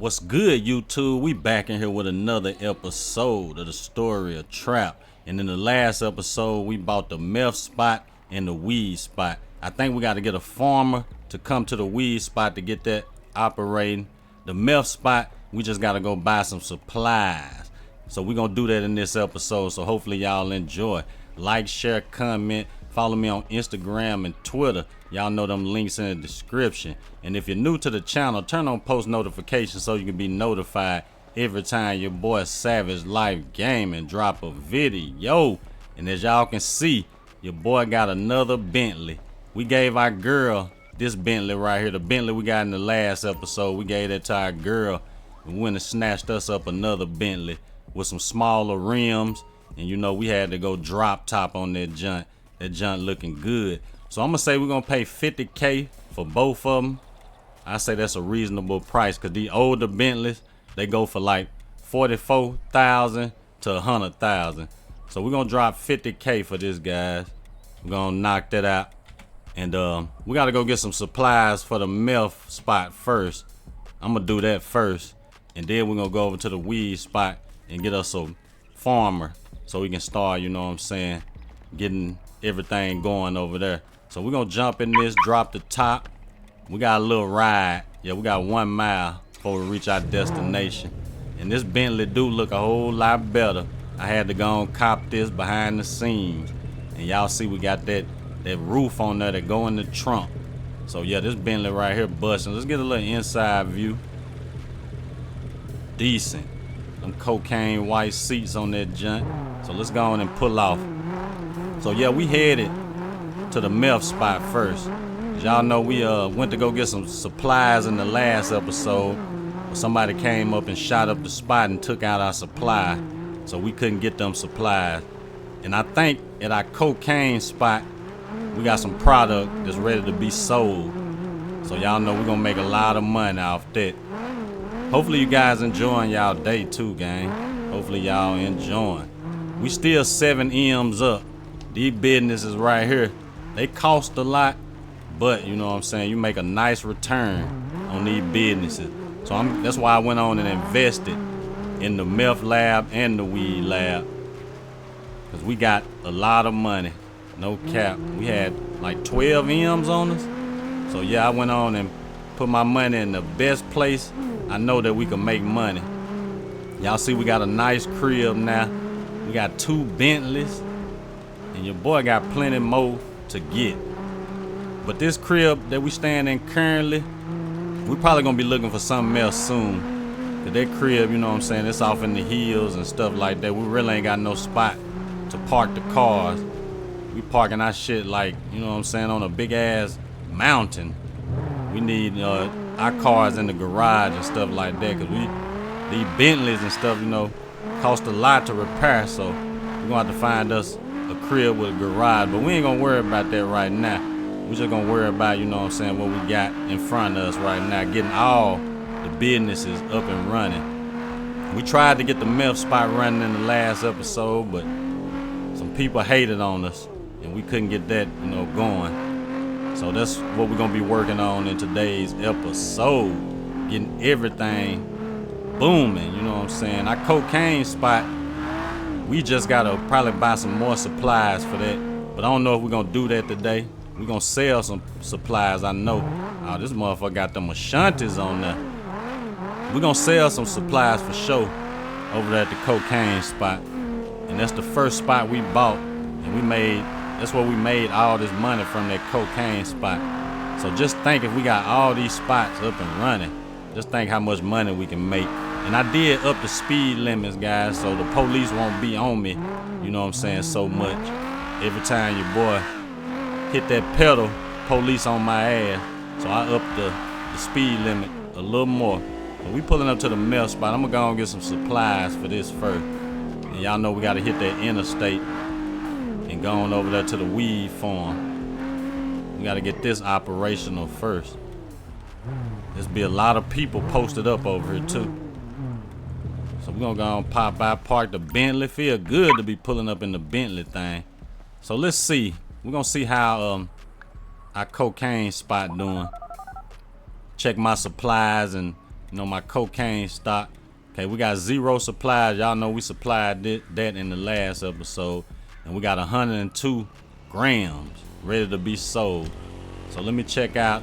What's good, YouTube? We back in here with another episode of the story of Trap. And in the last episode, we bought the meth spot and the weed spot. I think we got to get a farmer to come to the weed spot to get that operating. The meth spot, we just got to go buy some supplies. So we're going to do that in this episode. So hopefully y'all enjoy. Like, share, comment. Follow me on Instagram and Twitter. Y'all know them links in the description. And if you're new to the channel, turn on post notifications so you can be notified every time your boy Savage Life Gaming drop a video. And as y'all can see, your boy got another Bentley. We gave our girl this Bentley right here. The Bentley we got in the last episode, we gave that to our girl. And went and snatched us up another Bentley with some smaller rims. And you know, we had to go drop top on that junk. That junk looking good. So I'm gonna say we're gonna pay $50K for both of them. I say that's a reasonable price because the older Bentleys, they go for like $44,000 to $100,000. So we're gonna drop $50K for this, guys. We're gonna knock that out. And we gotta go get some supplies for the meth spot first. I'm gonna do that first. And then we're gonna go over to the weed spot and get us a farmer so we can start, you know what I'm saying, getting everything going over there. So we're gonna jump in this, drop the top. We got a little ride. Yeah, we got 1 mile before we reach our destination. And this Bentley do look a whole lot better. I had to go and cop this behind the scenes. And y'all see we got that roof on there that go in the trunk. So yeah, this Bentley right here busting. Let's get a little inside view. Decent. Them cocaine white seats on that junk. So let's go on and pull off. So yeah, we headed to the meth spot first. Y'all know we went to go get some supplies in the last episode. Somebody came up and shot up the spot and took out our supply. So we couldn't get them supplies. And I think at our cocaine spot, we got some product that's ready to be sold. So y'all know we're gonna make a lot of money off that. Hopefully you guys enjoying y'all day too, gang. Hopefully y'all enjoying. We still 7 M's up. These businesses right here, they cost a lot, but you know what I'm saying, you make a nice return on these businesses. So that's why I went on and invested in the meth lab and the weed lab, because we got a lot of money, no cap. We had like 12 M's on us. So yeah, I went on and put my money in the best place I know that we can make money. Y'all see we got a nice crib now. We got 2 Bentleys. And your boy got plenty more to get. But this crib that we staying in currently, we probably gonna be looking for something else soon. Cause that crib, you know what I'm saying, it's off in the hills and stuff like that. We really ain't got no spot to park the cars. We parking our shit like, you know what I'm saying, on a big ass mountain. We need our cars in the garage and stuff like that. Cause these Bentleys and stuff, you know, cost a lot to repair. So we're gonna have to find us a crib with a garage, but we ain't gonna worry about that right now. We just gonna worry about, you know what I'm saying, what we got in front of us right now, getting all the businesses up and running. We tried to get the meth spot running in the last episode, but some people hated on us and we couldn't get that, you know, going. So that's what we're gonna be working on in today's episode, getting everything booming, you know what I'm saying. Our cocaine spot, we just gotta probably buy some more supplies for that. But I don't know if we're gonna do that today. We're gonna sell some supplies, I know. Oh, this motherfucker got them Ashantis on there. We're gonna sell some supplies for sure over there at the cocaine spot. And that's the first spot we bought. And that's where we made all this money from, that cocaine spot. So just think, if we got all these spots up and running, just think how much money we can make. And I did up the speed limits, guys, so the police won't be on me, you know what I'm saying, so much. Every time your boy hit that pedal, police on my ass. So I upped the speed limit a little more. But we pulling up to the meth spot. I'm gonna go and get some supplies for this first. And y'all know we gotta hit that interstate and go on over there to the weed farm. We gotta get this operational first. There's be a lot of people posted up over here too. So we're gonna go and pop by, park the Bentley. Feel good to be pulling up in the Bentley thing. So let's see. We're gonna see how our cocaine spot doing. Check my supplies and You know, my cocaine stock. Okay, we got 0 supplies. Y'all know we supplied that in the last episode. And we got 102 grams ready to be sold. So let me check out.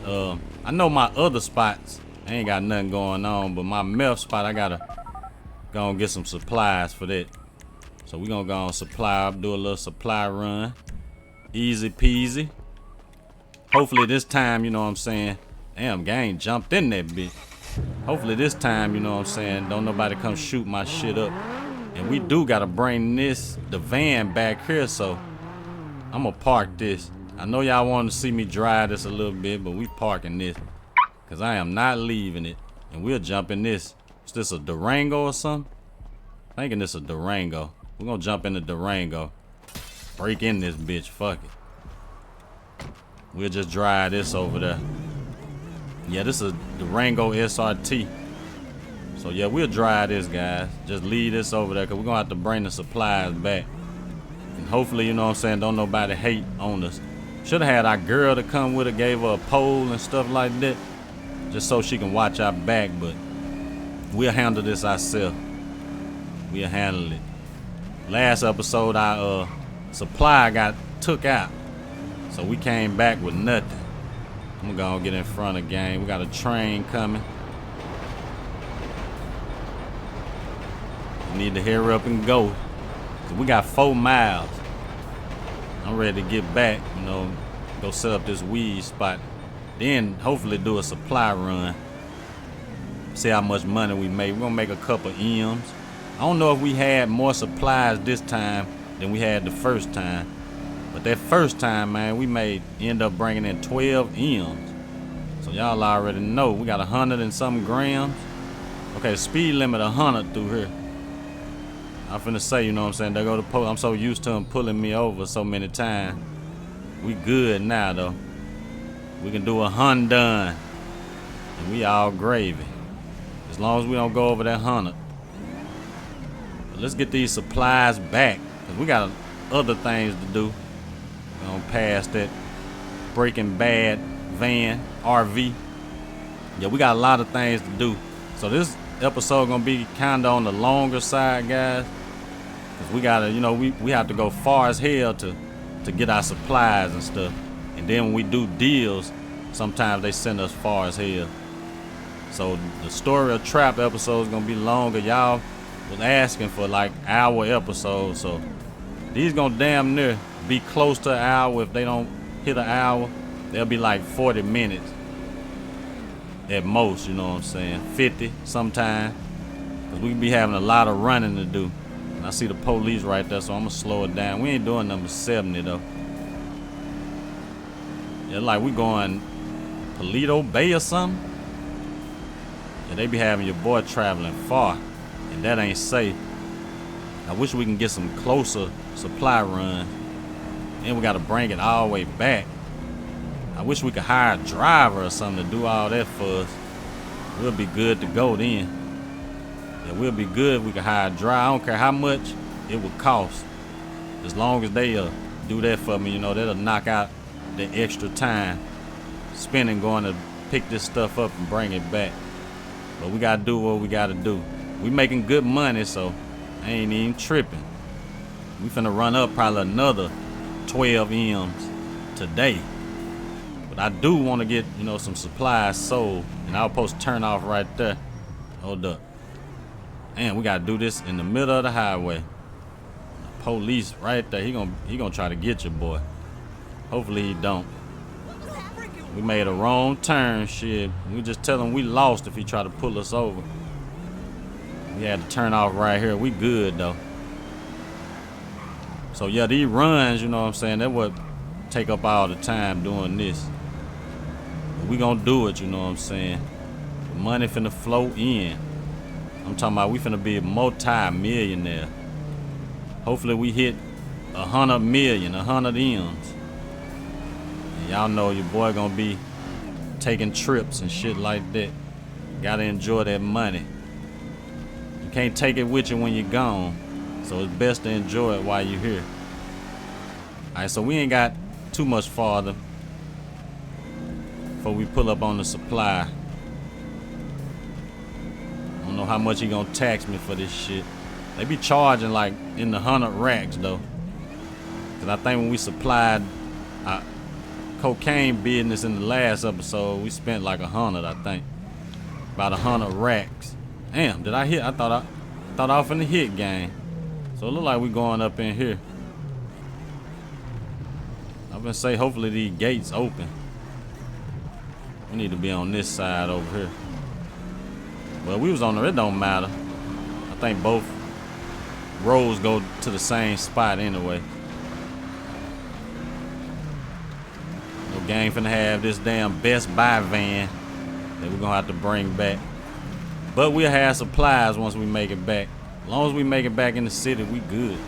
I know my other spots, I ain't got nothing going on. But my meth spot, I gotta go and get some supplies for that. So we gonna go on supply up, do a little supply run. Easy peasy. Hopefully this time, you know what I'm saying. Damn, gang jumped in that bitch. Hopefully this time, you know what I'm saying, don't nobody come shoot my shit up. And we do gotta bring the van back here, so I'm gonna park this. I know y'all want to see me drive this a little bit, but we parking this. Cause I am not leaving it. And we'll jump in this. Is this a Durango or something? Thinking this a Durango. We're gonna jump in the Durango. Break in this bitch, fuck it. We'll just drive this over there. Yeah, this is a Durango SRT. So yeah, we'll drive this, guys. Just leave this over there, cause we're gonna have to bring the supplies back. And hopefully, you know what I'm saying, don't nobody hate on us. Should have had our girl to come with her, gave her a pole and stuff like that, just so she can watch our back, but we'll handle this ourselves. We'll handle it. Last episode, our supply got took out, so we came back with nothing. I'm gonna get in front of gang. We got a train coming. We need to hurry up and go. We got 4 miles. I'm ready to get back, you know, go set up this weed spot. Then hopefully do a supply run. See how much money we make. We're gonna make a couple M's. I don't know if we had more supplies this time than we had the first time. But that first time, man, we end up bringing in 12 M's. So y'all already know we got 100 and something grams. Okay, speed limit 100 through here. I'm finna say, you know what I'm saying, they go to pull. I'm so used to them pulling me over so many times. We good now though. We can do a Hyundai and we all gravy. As long as we don't go over that 100. But let's get these supplies back, cause we got other things to do. We're gonna pass that Breaking Bad van, RV. Yeah, we got a lot of things to do. So this episode gonna be kinda on the longer side, guys. Cause we gotta, you know, we have to go far as hell to get our supplies and stuff. And then when we do deals, sometimes they send us far as hell. So the story of trap episode is gonna be longer. Y'all was asking for like hour episodes, so these gonna damn near be close to an hour. If they don't hit an hour, they'll be like 40 minutes at most, you know what I'm saying, 50 sometime, because we be having a lot of running to do. And I see the police right there, so I'm gonna slow it down. We ain't doing number 70 though. Yeah, like we going Paleto Bay or something. Yeah, they be having your boy traveling far, and that ain't safe. I wish we can get some closer supply runs. And we gotta bring it all the way back. I wish we could hire a driver or something to do all that for us. We'll be good to go then. Yeah, we'll be good if we could hire a driver. I don't care how much it would cost. As long as they do that for me, you know, that'll knock out the extra time spending going to pick this stuff up and bring it back. But we gotta do what we gotta do. We making good money, so I ain't even tripping. We finna run up probably another 12 M's today. But I do want to get, you know, some supplies sold, and I'll post turn off right there. Hold up. And we gotta do this in the middle of the highway. The police right there. He gonna try to get you, boy. Hopefully he don't. We made a wrong turn, shit. We just tell him we lost if he try to pull us over. We had to turn off right here. We good though. So yeah, these runs, you know what I'm saying, that what take up all the time doing this. But we gonna do it, you know what I'm saying. The money finna flow in. I'm talking about we finna be a multi-millionaire. Hopefully we hit 100 million, 100 M's. And y'all know your boy gonna be taking trips and shit like that. Gotta enjoy that money. You can't take it with you when you're gone. So it's best to enjoy it while you're here. Alright, so we ain't got too much farther before we pull up on the supply. know how much he gonna tax me for this shit. They be charging like in the 100 racks though. Cause I think when we supplied cocaine business in the last episode, we spent like 100, I think. About 100 racks. Damn, did I hit? I thought I was finna hit game. So it look like we going up in here. I'm gonna say hopefully these gates open. We need to be on this side over here. Well, we was on there, it don't matter. I think both roads go to the same spot anyway. No gang finna have this damn Best Buy van that we're gonna have to bring back. But we'll have supplies once we make it back. As long as we make it back in the city, we good.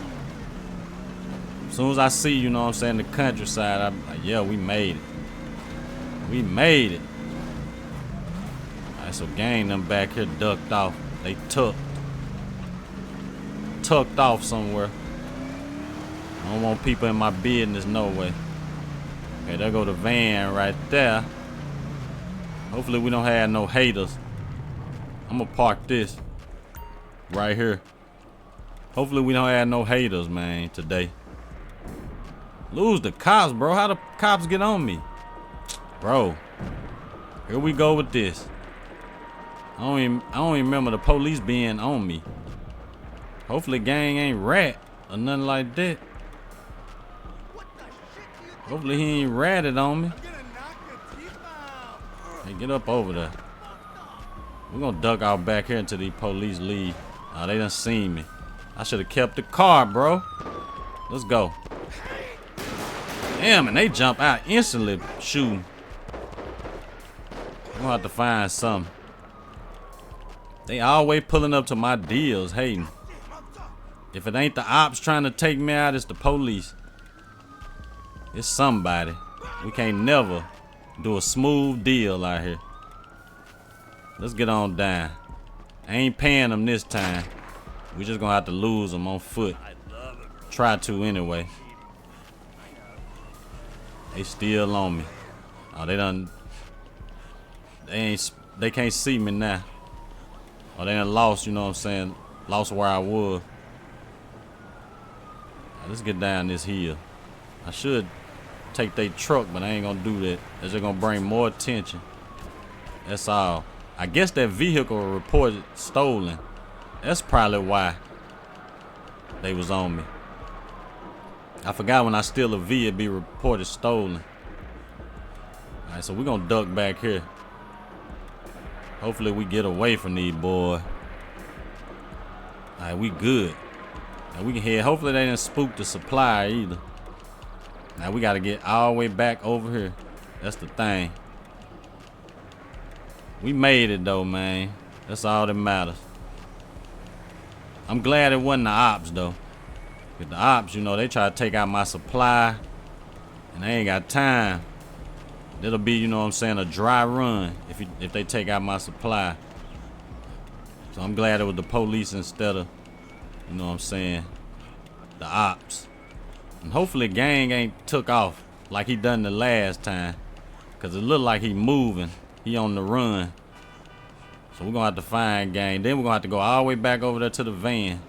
As soon as I see, you know what I'm saying, the countryside, I'm like, yeah, we made it. We made it. Alright, so gang them back here ducked off. They tucked off somewhere. I don't want people in my business, no way. Okay, there go the van right there. Hopefully we don't have no haters. I'm gonna park this right here. Hopefully we don't have no haters, man, today. Lose the cops, bro. How the cops get on me? Bro, here we go with this. I don't even remember the police being on me. Hopefully gang ain't rat or nothing like that. Hopefully he ain't ratted on me. Hey, get up over there. We're gonna duck out back here until these police leave. Oh, they done seen me. I should have kept the car, bro. Let's go. Damn, and they jump out instantly shooting. I'm gonna have to find something. They always pulling up to my deals, hating. If it ain't the ops trying to take me out, it's the police. It's somebody. We can't never do a smooth deal out here. Let's get on down. I ain't paying them this time. We just gonna have to lose them on foot. Try to anyway. They still on me. Oh, they done. They can't see me now. Oh, they done lost, you know what I'm saying? Lost where I was. Right, let's get down this hill. I should take their truck, but I ain't gonna do that. That's just gonna bring more attention. That's all. I guess that vehicle reported stolen. That's probably why they was on me. I forgot when I steal a V, it be reported stolen. Alright, so we're gonna duck back here. Hopefully we get away from these boys. Alright, we good. Now we can head. Hopefully they didn't spook the supply either. Now we gotta get all the way back over here. That's the thing. We made it though, man. That's all that matters. I'm glad it wasn't the ops though. Cause the ops, you know, they try to take out my supply and they ain't got time. It'll be, you know what I'm saying, a dry run if they take out my supply. So I'm glad it was the police instead of, you know what I'm saying, the ops. And hopefully gang ain't took off like he done the last time. Cause it look like he moving. He on the run. So we're gonna have to find gang. Then we're gonna have to go all the way back over there to the van.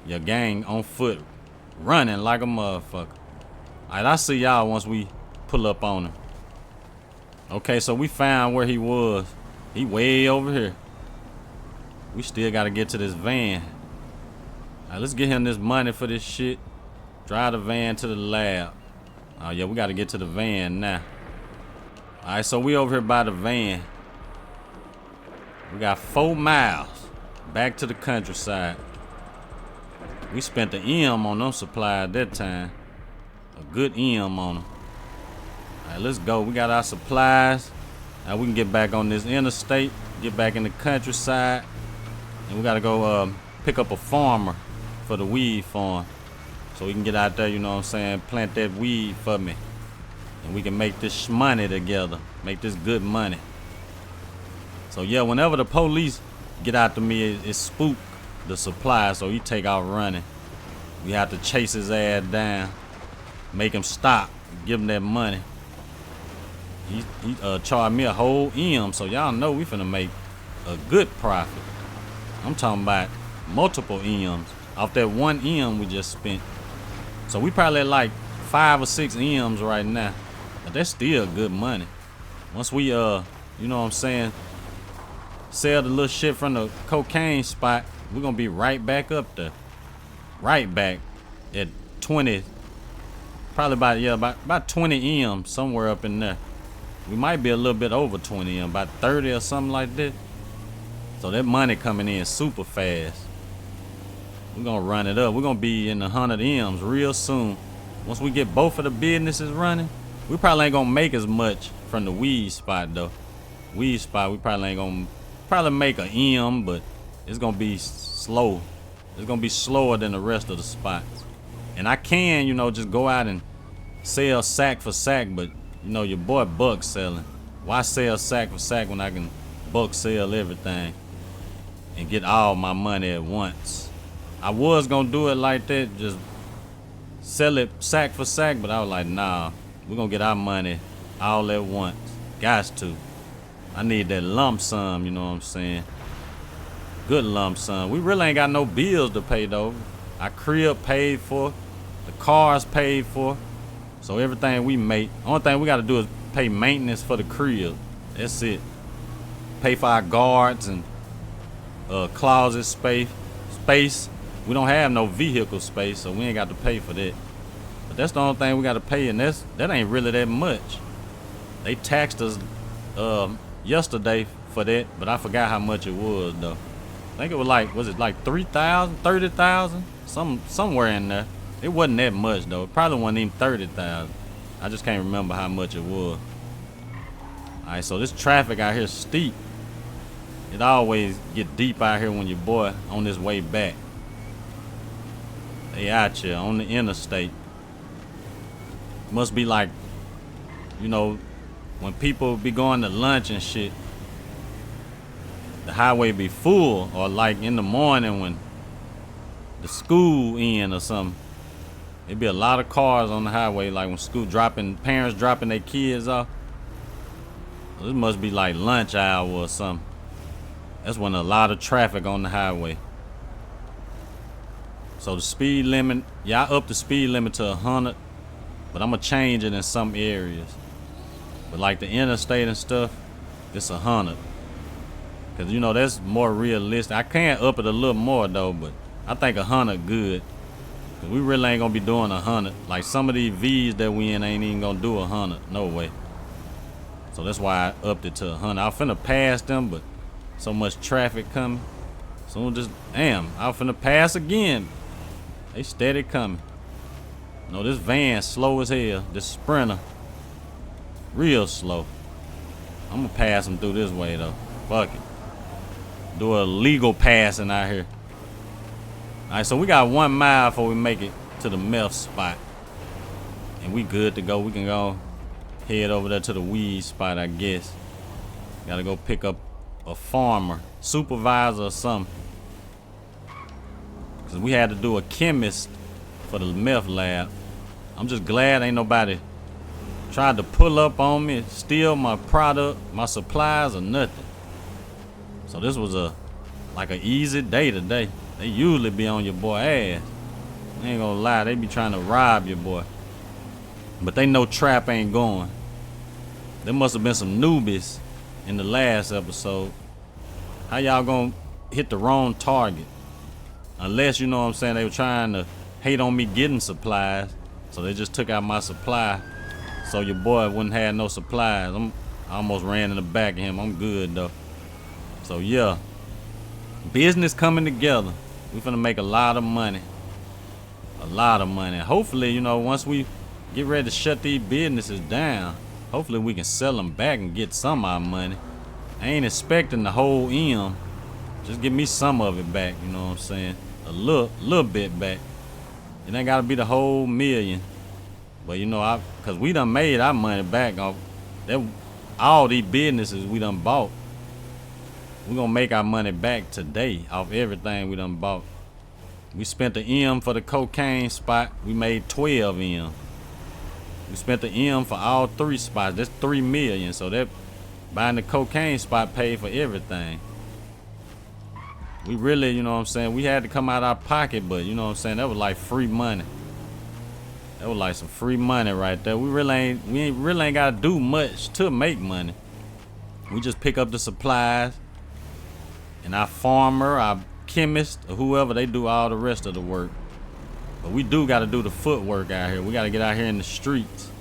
Your gang on foot, running like a motherfucker. Alright, I'll see y'all once we pull up on him. Okay, so we found where he was. He way over here. We still gotta get to this van. Alright, let's get him this money for this shit. Drive the van to the lab. Oh yeah, we gotta get to the van now. Alright, so we over here by the van. We got 4 miles back to the countryside. We spent the M on them supplies that time. A good M on them. Alright, let's go. We got our supplies. Now we can get back on this interstate, get back in the countryside. And we gotta go pick up a farmer for the weed farm. So we can get out there, you know what I'm saying, plant that weed for me. And we can make this money together. Make this good money. So yeah, whenever the police get out to me, it spook the supply, so he take out running. We have to chase his ass down, make him stop, give him that money. He charged me a whole M, so y'all know we finna make a good profit. I'm talking about multiple M's off that one M we just spent. So we probably at like 5 or 6 M's right now. But that's still good money. Once we you know what I'm saying, sell the little shit from the cocaine spot, we're gonna be right back up there. Right back at 20. Probably about 20 M somewhere up in there. We might be a little bit over 20 M, about 30 or something like that. So that money coming in super fast. We're gonna run it up. We're gonna be in the 100 M's real soon. Once we get both of the businesses running, we probably ain't gonna make as much from the weed spot though. Weed spot, we probably ain't gonna make a M, but it's gonna be slow. It's gonna be slower than the rest of the spots. And I can, you know, just go out and sell sack for sack, but you know, your boy buck selling. Why sell sack for sack when I can buck sell everything and get all my money at once? I was gonna do it like that, just sell it sack for sack, but I was like, nah, we're gonna get our money all at once. Gots to. I need that lump sum, you know what I'm saying? Good lump sum. We really ain't got no bills to pay though. Our crib paid for, the cars paid for, so everything we make. Only thing we gotta do is pay maintenance for the crib. That's it. Pay for our guards and closet space. We don't have no vehicle space, so we ain't got to pay for that. But that's the only thing we got to pay, and that ain't really that much. They taxed us yesterday for that, but I forgot how much it was though. I think it was like 3,000, 30,000, somewhere in there. It wasn't that much though. It probably wasn't even 30,000. I just can't remember how much it was. All right, so this traffic out here is steep. It always get deep out here when your boy on his way back. They out here on the interstate. Must be like, you know, when people be going to lunch and shit, the highway be full, or like in the morning when the school in or something. It be a lot of cars on the highway, like when parents dropping their kids off. This must be like lunch hour or something. That's when a lot of traffic on the highway. So the speed limit, I up the speed limit to 100, but I'm gonna change it in some areas. But like the interstate and stuff, it's 100. Cause you know that's more realistic. I can up it a little more though, but I think 100 good. Cause we really ain't gonna be doing 100. Like some of these V's that we in ain't even gonna do 100. No way. So that's why I upped it to 100. I was finna pass them, but so much traffic coming. So I was finna pass again. They steady coming. No, this van slow as hell. This Sprinter, real slow. I'm gonna pass them through this way though. Fuck it. Do a legal passing out here. All right, so we got 1 mile before we make it to the meth spot, and we good to go. We can go head over there to the weed spot, I guess. Gotta go pick up a farmer, supervisor or something. Cause we had to do a chemist for the meth lab. I'm just glad ain't nobody tried to pull up on me, steal my product, my supplies or nothing. So this was like an easy day today. They usually be on your boy ass. I ain't gonna lie, they be trying to rob your boy. But they know trap ain't going. There must have been some newbies in the last episode. How y'all gonna hit the wrong target? Unless, you know what I'm saying, they were trying to hate on me getting supplies. So they just took out my supply. So your boy wouldn't have no supplies. I almost ran in the back of him. I'm good though. So yeah, business coming together. We finna make a lot of money. A lot of money. Hopefully, you know, once we get ready to shut these businesses down, hopefully we can sell them back and get some of our money. I ain't expecting the whole M. Just give me some of it back, you know what I'm saying? A little bit back. It ain't gotta be the whole million. But you know, cause we done made our money back off that, all these businesses we done bought. We gonna make our money back today off everything we done bought. We spent the M for the cocaine spot. We made 12 M. We spent the M for all 3 spots. That's 3 million. So that buying the cocaine spot paid for everything. We really, you know what I'm saying, we had to come out our pocket, but you know what I'm saying, that was like free money. That was like some free money right there. We really ain't gotta do much to make money. We just pick up the supplies, and our farmer, our chemist, or whoever, they do all the rest of the work. But we do gotta do the footwork out here. We gotta get out here in the streets.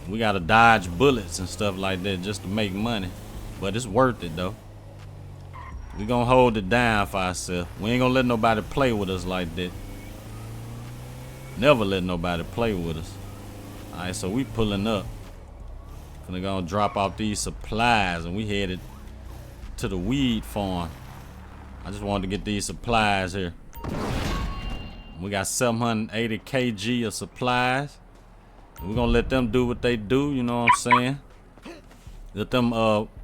We gotta dodge bullets and stuff like that just to make money. But it's worth it though. We gonna hold it down for ourselves. We ain't gonna let nobody play with us like that. Never let nobody play with us. Alright, so we pulling up. Gonna go drop off these supplies, and we headed to the weed farm. I just wanted to get these supplies here. We got 780 kg of supplies. We're gonna let them do what they do, you know what I'm saying? Let them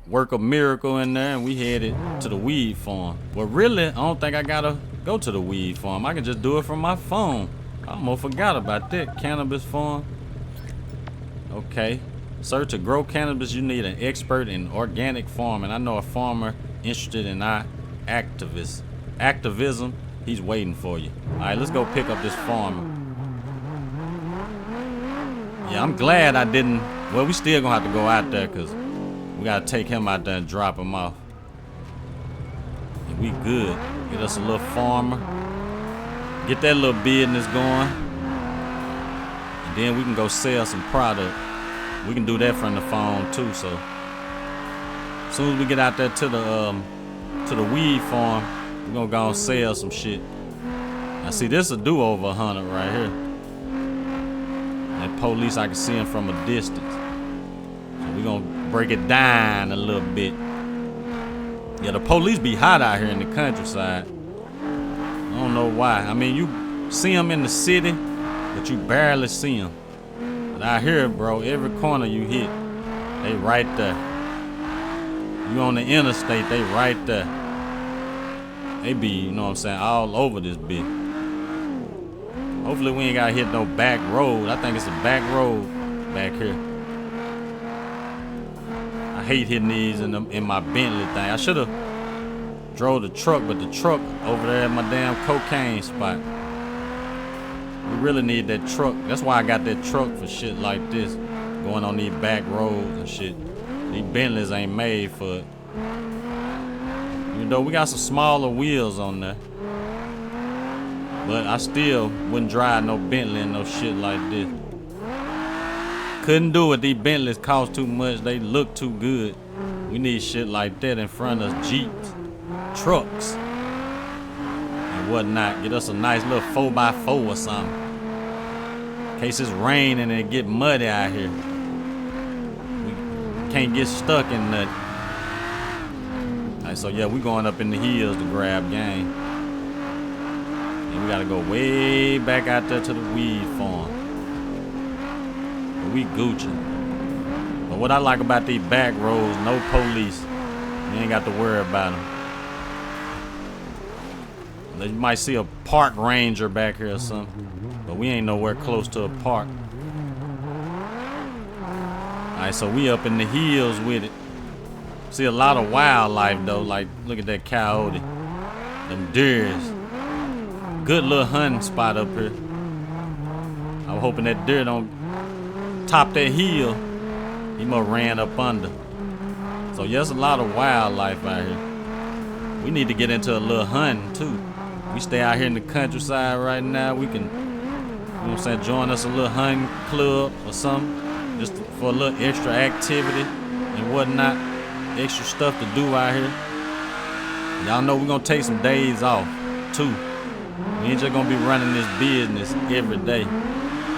work a miracle in there, and we headed to the weed farm. Well, really, I don't think I gotta go to the weed farm. I can just do it from my phone. I almost forgot about that. Cannabis farm. Okay. Sir, to grow cannabis, you need an expert in organic farming. I know a farmer interested in our activism. He's waiting for you. All right, let's go pick up this farmer. Yeah, I'm glad I didn't. Well, we still gonna have to go out there because we gotta take him out there and drop him off. And we good. Get us a little farmer. Get that little business going. And then we can go sell some product. We can do that from the phone too. So as soon as we get out there to the weed farm, we're gonna go and sell some shit. Now see, this will do over 100 right here. That police, I can see him from a distance. So we're gonna break it down a little bit. Yeah, the police be hot out here in the countryside. I don't know why. I mean, you see them in the city, but you barely see them. But out here, bro, every corner you hit, they right there. You on the interstate, they right there. They be, you know what I'm saying, all over this bit. Hopefully we ain't gotta hit no back road. I think it's a back road back here. I hate hitting these in my Bentley thing. I should have drove the truck, but the truck over there at my damn cocaine spot. We really need that truck. That's why I got that truck for shit like this. Going on these back roads and shit. These Bentleys ain't made for it. Even though we got some smaller wheels on there. But I still wouldn't drive no Bentley and no shit like this. Couldn't do it. These Bentleys cost too much. They look too good. We need shit like that in front of us. Jeeps, trucks, and whatnot. Get us a nice little 4x4 or something. In case it's raining and it get muddy out here. We can't get stuck in nothing. Alright, so yeah, we going up in the hills to grab game. And we gotta go way back out there to the weed farm. But we Gucci. But what I like about these back roads, no police. You ain't got to worry about them. You might see a park ranger back here or something. But we ain't nowhere close to a park. Alright, so we up in the hills with it. See a lot of wildlife though. Like, look at that coyote. Them deers. Good little hunting spot up here. I'm hoping that deer don't top that hill. He must ran up under. So yeah, there's a lot of wildlife out here. We need to get into a little hunting too. We stay out here in the countryside right now. We can, you know what I'm saying, join us a little hunting club or something. Just for a little extra activity and whatnot. Extra stuff to do out here. Y'all know we're gonna take some days off too. We ain't just gonna be running this business every day.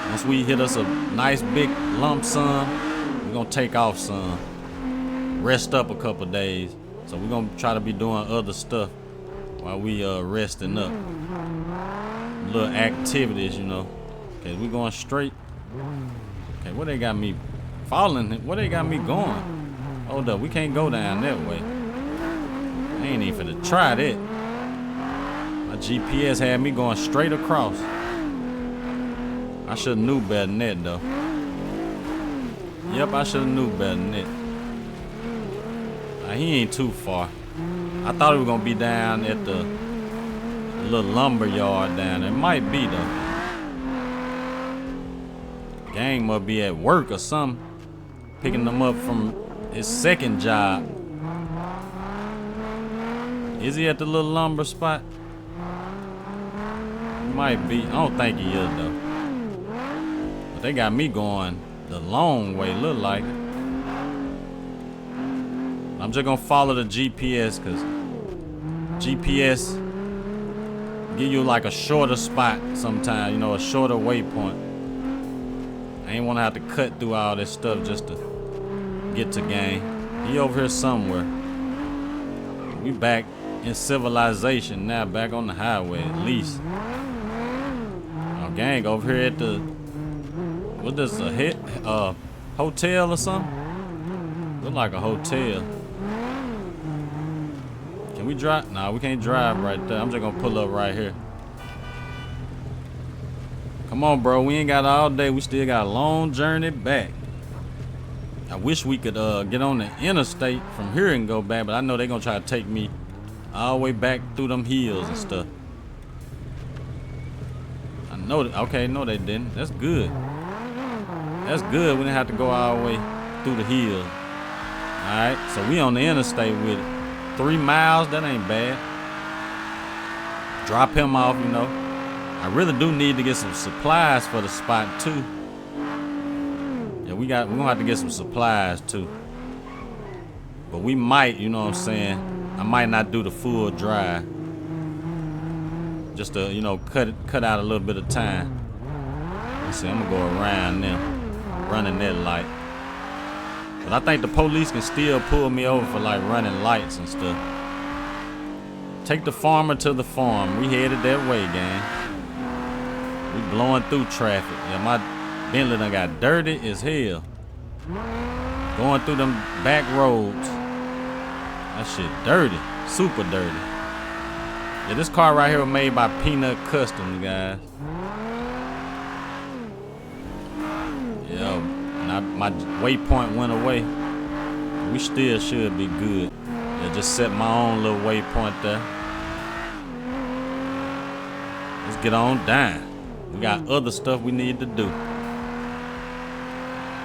Once we hit us a nice big lump sum, we're gonna take off some. Rest up a couple days. So we're gonna try to be doing other stuff while we resting up. Little activities, you know. Okay, we going straight. Okay, where they got me falling? Where they got me going? Hold up, we can't go down that way. I ain't even finna try that. My GPS had me going straight across. I should've knew better than that though. Yep, I should've knew better than that. He ain't too far. I thought it was gonna be down at the little lumber yard down there. It might be though. Gang must be at work or something, picking them up from his second job. Is he at the little lumber spot? He might be. I don't think he is though. But they got me going the long way, look like it. I'm just gonna follow the GPS because GPS give you like a shorter spot sometimes, you know, a shorter waypoint. I ain't wanna have to cut through all this stuff just to get to gang. He over here somewhere. We back in civilization now, back on the highway at least. Our gang over here at the, what this, a hotel or something? Look like a hotel. Can we drive? Nah, we can't drive right there. I'm just gonna pull up right here. Come on, bro. We ain't got all day. We still got a long journey back. I wish we could get on the interstate from here and go back, but I know they're gonna try to take me all the way back through them hills and stuff. I know that. Okay, no, they didn't. That's good. That's good. We didn't have to go all the way through the hills. All right, so we on the interstate with it. 3 miles, that ain't bad. Drop him off, you know. I really do need to get some supplies for the spot too. Yeah, we're gonna have to get some supplies too. But we might, you know what I'm saying, I might not do the full drive. Just to, you know, cut out a little bit of time. Let's see, I'm gonna go around them, running that light. But I think the police can still pull me over for like running lights and stuff. Take the farmer to the farm. We headed that way, gang. We blowing through traffic. Yeah, my Bentley done got dirty as hell. Going through them back roads. That shit dirty. Super dirty. Yeah, this car right here was made by Peanut Customs, guys. Yeah. My waypoint went away. We still should be good. Yeah, just set my own little waypoint there. Let's get on down. We got other stuff we need to do.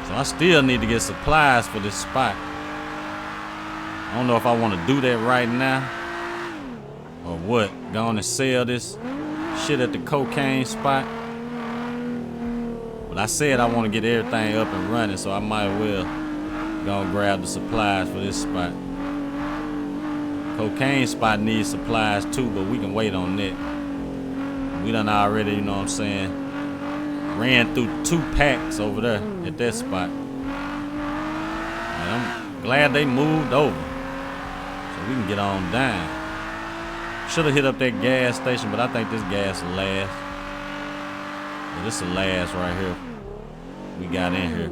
So I still need to get supplies for this spot. I don't know if I want to do that right now or what. Go on and sell this shit at the cocaine spot. But I said I want to get everything up and running, so I might well go and grab the supplies for this spot. Cocaine spot needs supplies too, but we can wait on that. We done already, you know what I'm saying, ran through 2 packs over there at that spot. And I'm glad they moved over, so we can get on down. Should have hit up that gas station, but I think this gas will last. Yeah, this will last right here. We got in here.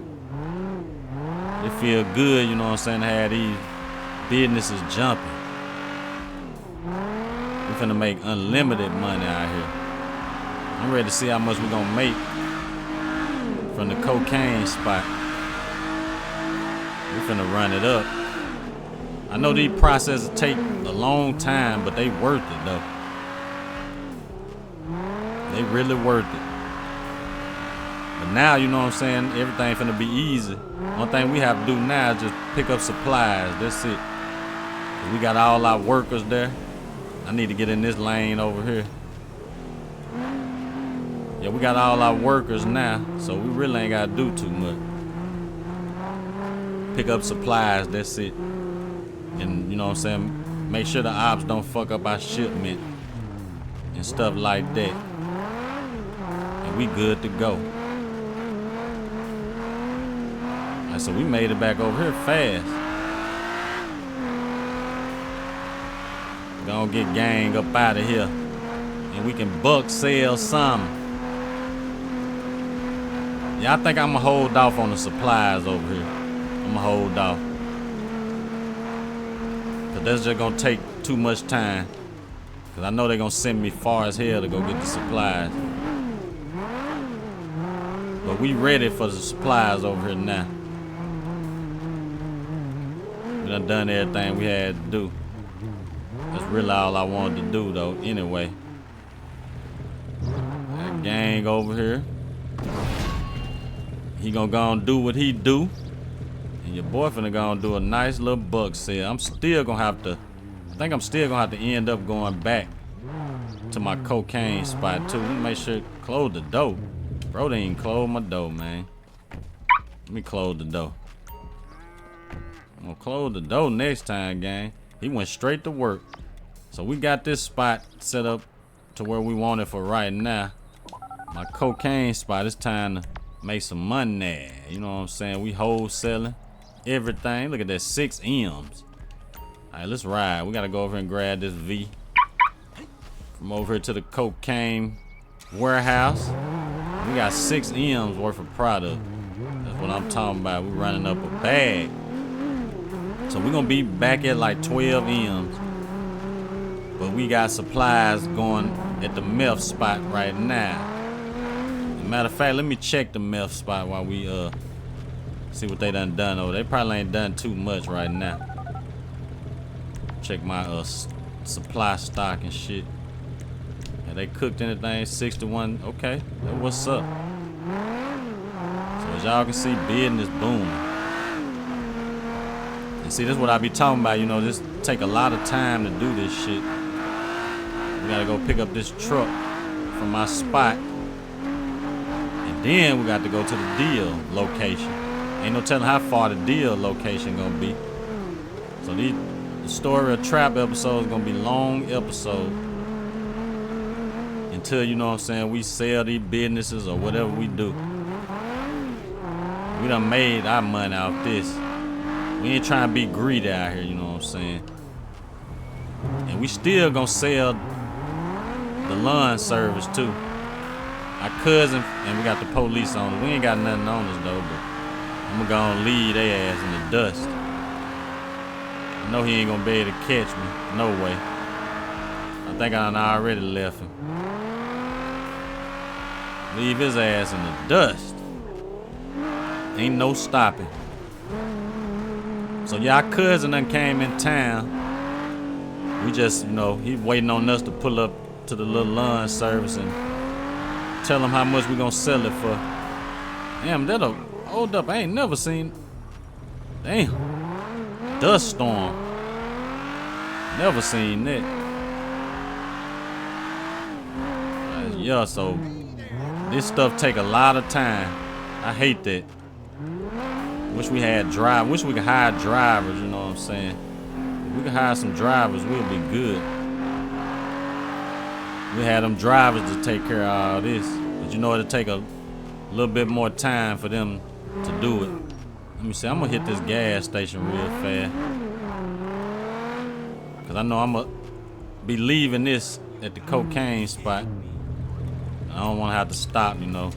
It feel good, you know what I'm saying, to have these businesses jumping. We finna make unlimited money out here. I'm ready to see how much we're gonna make from the cocaine spot. We finna run it up. I know these processes take a long time, but they worth it though. They really worth it. But now, you know what I'm saying, everything finna be easy. One thing we have to do now is just pick up supplies. That's it. We got all our workers there. I need to get in this lane over here. Yeah, we got all our workers now, so we really ain't gotta do too much. Pick up supplies, that's it. And you know what I'm saying, make sure the ops don't fuck up our shipment and stuff like that. And we good to go. Right, so we made it back over here fast. Gonna get gang up out of here. And we can buck sell some. Yeah, I think I'm gonna hold off on the supplies over here. I'm gonna hold off. Cause that's just gonna take too much time. Cause I know they're gonna send me far as hell to go get the supplies. But we ready for the supplies over here now. We done everything we had to do. That's really all I wanted to do though. Anyway, that gang over here, he gonna go and do what he do, and your boyfriend gonna do a nice little buck sale. I'm still gonna have to. I think I'm still gonna have to end up going back to my cocaine spot too. Let me make sure close the door. Bro, they ain't close my door, man. Let me close the door. I'm gonna close the door next time, gang. He went straight to work. So we got this spot set up to where we want it for right now. My cocaine spot, it's time to make some money. You know what I'm saying? We wholesaling everything. Look at that, 6 M's. Alright, let's ride. We gotta go over and grab this V. From over here to the cocaine warehouse. We got 6 M's worth of product. That's what I'm talking about. We running up a bag. So we're gonna be back at like 12 M's. But we got supplies going at the meth spot right now. As a matter of fact, let me check the meth spot while we see what they done over. They probably ain't done too much right now. Check my supply stock and shit. Have they cooked anything? 61. Okay, that's what's up. So as y'all can see, business booming. And see, this is what I be talking about. You know, this take a lot of time to do this shit. We gotta go pick up this truck from my spot, and then we got to go to the deal location. Ain't no telling how far the deal location gonna be. So the story of trap episode is gonna be long episode until, you know what I'm saying, we sell these businesses or whatever we do. We done made our money off this. We ain't trying to be greedy out here, you know what I'm saying. And we still gonna sell the lawn service too. My cousin, and we got the police on us. We ain't got nothing on us though, but I'm gonna go and leave their ass in the dust. I know he ain't gonna be able to catch me. No way. I think I done already left him. Leave his ass in the dust. Ain't no stopping. So y'all cousin done came in town. We just, you know, he waiting on us to pull up to the little lawn service and tell him how much we gonna sell it for. Damn, that'll hold up. I ain't never seen. Damn. Dust storm. Never seen that. Yeah, so this stuff take a lot of time. I hate that. Wish we could hire drivers, you know what I'm saying? If we could hire some drivers, we'll be good. We had them drivers to take care of all this. But you know, it'll take a little bit more time for them to do it. Let me see, I'm gonna hit this gas station real fast. Cause I know I'm gonna be leaving this at the cocaine spot. I don't wanna have to stop, you know.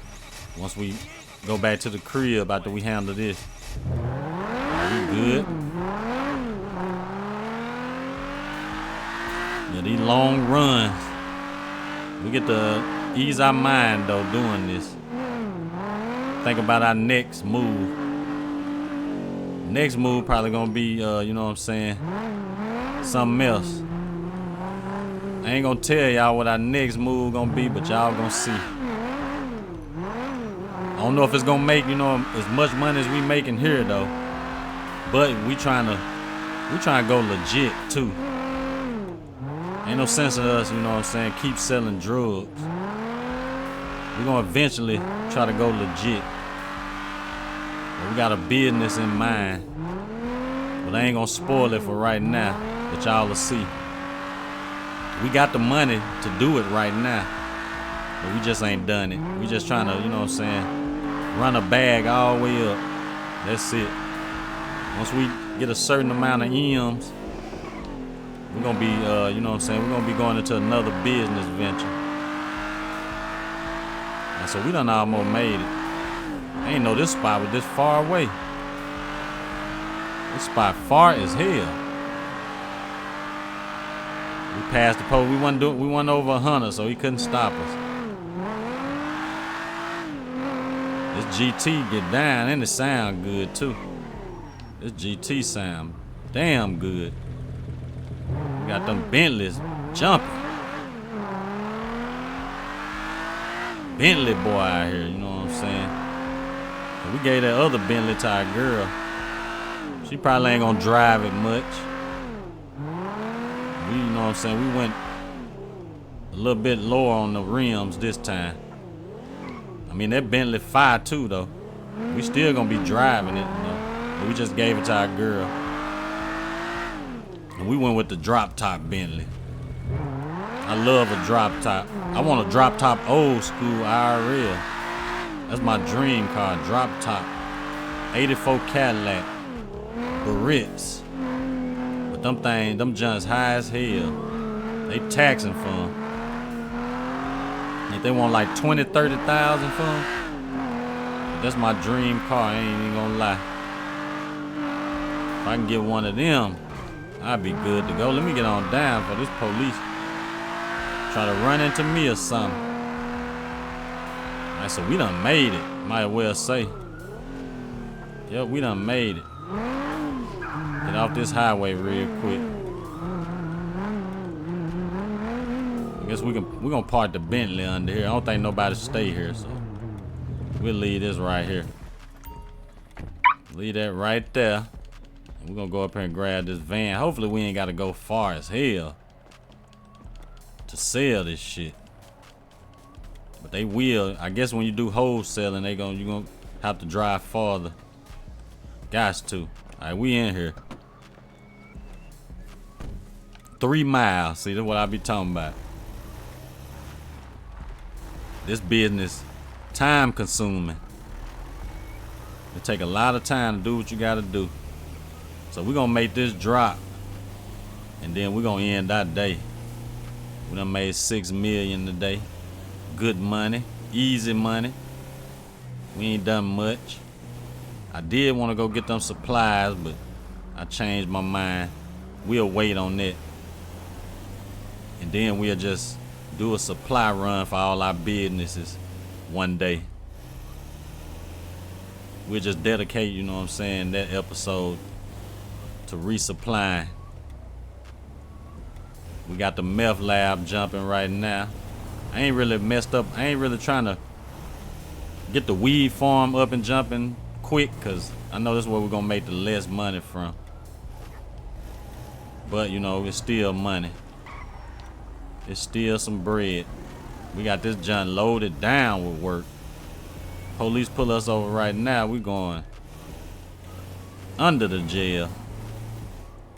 Once we go back to the crib after we handle this. Are we good? Yeah, these long runs. We get to ease our mind though doing this. Think about our next move. Next move probably gonna be, you know what I'm saying, something else. I ain't gonna tell y'all what our next move gonna be, but y'all gonna see. I don't know if it's gonna make, you know, as much money as we making here though. But we trying to go legit too. Ain't no sense in us, you know what I'm saying, keep selling drugs. We're gonna eventually try to go legit. But we got a business in mind. But I ain't gonna spoil it for right now, but y'all will see. We got the money to do it right now. But we just ain't done it. We just trying to, you know what I'm saying, run a bag all the way up. That's it. Once we get a certain amount of M's, we're gonna be, you know what I'm saying, we're gonna be going into another business venture. And so we done almost made it. I ain't know this spot was this far away. This spot far as hell. We passed the pole. We went over 100, so he couldn't stop us. This GT get down and it sound good too. This GT sound damn good. We got them Bentleys jumping. Bentley boy out here, you know what I'm saying? And we gave that other Bentley to our girl. She probably ain't gonna drive it much. We, you know what I'm saying? We went a little bit lower on the rims this time. I mean, that Bentley fire too, though. We still gonna be driving it, you know. But we just gave it to our girl. And we went with the drop top Bentley. I love a drop top. I want a drop top old school IRL. That's my dream car, drop top. 84 Cadillac. Barrettes. But them junks high as hell. They taxing for them. If they want like 20, 30,000 for them, that's my dream car, I ain't even gonna lie. If I can get one of them, I'd be good to go. Let me get on down for this police try to run into me or something. Alright, so we done made it. Might well say. Yep, we done made it. Get off this highway real quick. I guess we're gonna park the Bentley under here. I don't think nobody stay here, so we'll leave this right here. Leave that right there. And we're gonna go up here and grab this van. Hopefully we ain't gotta go far as hell to sell this shit. But they will. I guess when you do wholesaling, you're gonna have to drive farther. Guys too. Alright, we in here. 3 miles. See, that's what I be talking about. This business time consuming. It take a lot of time to do what you gotta do. So we're gonna make this drop. And then we're gonna end that day. We done made $6 million today. Good money, easy money. We ain't done much. I did want to go get them supplies, but I changed my mind. We'll wait on that. And then we'll just do a supply run for all our businesses one day. We'll just dedicate, you know what I'm saying, that episode to resupplying. We got the meth lab jumping right now. I ain't really messed up. I ain't really trying to get the weed farm up and jumping quick, because I know this is where we're going to make the less money from. But, you know, it's still money. It's still some bread. We got this junk loaded down with work. Police pull us over right now. We going under the jail.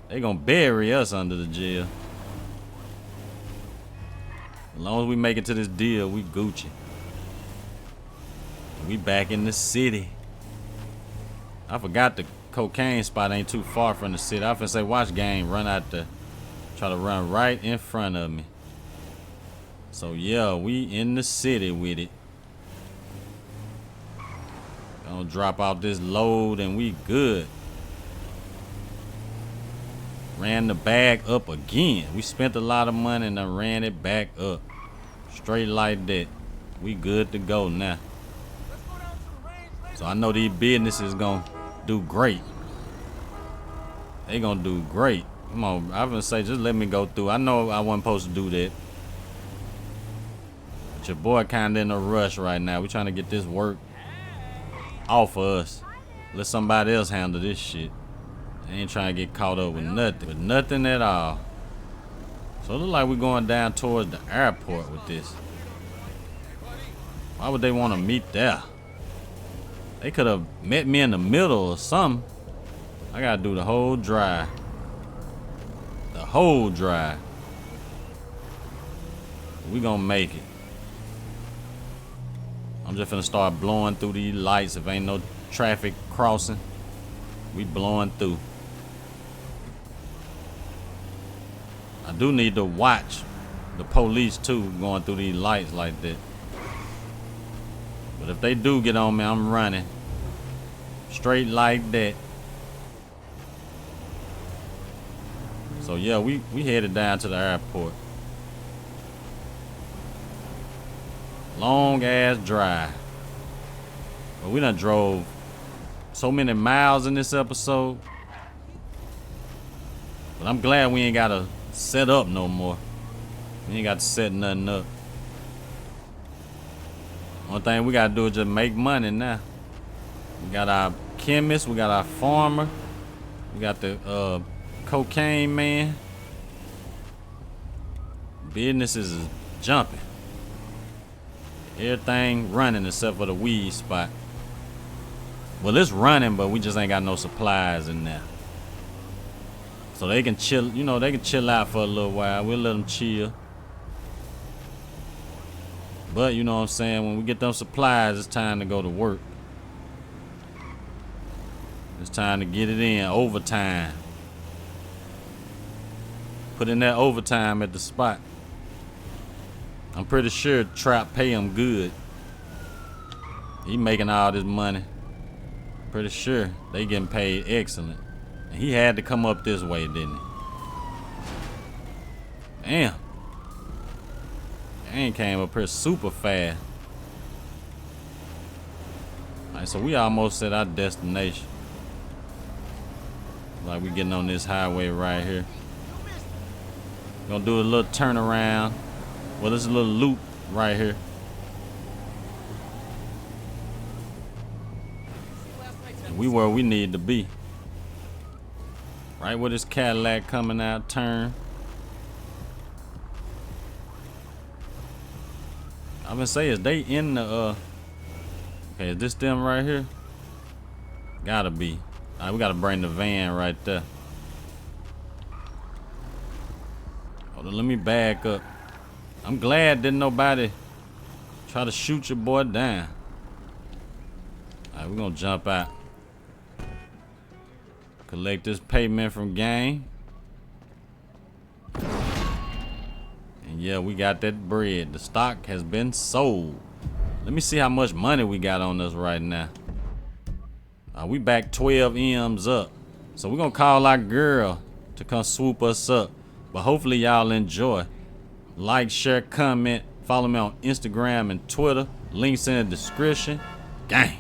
They going to bury us under the jail. As long as we make it to this deal, we Gucci. We back in the city. I forgot the cocaine spot ain't too far from the city. I finna say watch gang run out there. Try to run right in front of me. So yeah, we in the city with it. Gonna drop out this load and we good. Ran the bag up again. We spent a lot of money and I ran it back up. Straight like that. We good to go now. So I know these businesses gonna do great. They gonna do great. Come on, I was gonna say just let me go through. I know I wasn't supposed to do that. But your boy kinda in a rush right now. We trying to get this work off of us. Let somebody else handle this shit. I ain't trying to get caught up with nothing. With nothing at all. So it look like we're going down towards the airport with this. Why would they want to meet there? They could have met me in the middle or something. I gotta do the whole drive. The whole drive. We gonna make it. I'm just finna start blowing through these lights. If ain't no traffic crossing, we blowing through. I do need to watch the police too going through these lights like that. But if they do get on me, I'm running. Straight like that. So yeah, we headed down to the airport. Long ass drive. But we done drove so many miles in this episode. But I'm glad we ain't gotta set up no more. We ain't got to set nothing up. One thing we gotta do is just make money now. We got our chemist, we got our farmer, we got the cocaine man. Businesses is jumping. Everything running except for the weed spot. Well, it's running, but we just ain't got no supplies in there. So they can chill, you know, they can chill out for a little while. We'll let them chill. But you know what I'm saying, when we get them supplies, it's time to go to work. It's time to get it in, overtime. Put in that overtime at the spot. I'm pretty sure Trap pay him good. He making all this money. Pretty sure they getting paid excellent. And he had to come up this way, didn't he? Damn. And came up here super fast. Alright, so we almost at our destination. Like we getting on this highway right here. Gonna do a little turnaround. Well, there's a little loop right here. And we where we need to be. Right where this Cadillac coming out, turn. I'm gonna say, is they in the okay, is this them right here? Gotta be. Alright, we gotta bring the van right there. Hold on, let me back up. I'm glad didn't nobody try to shoot your boy down. Alright, we're gonna jump out. Collect this payment from gang. And yeah, we got that bread. The stock has been sold. Let me see how much money we got on us right now. We back 12 M's up. So we're gonna call our girl to come swoop us up. But hopefully y'all enjoy. Like, share, comment. Follow me on Instagram and Twitter. Links in the description. Gang.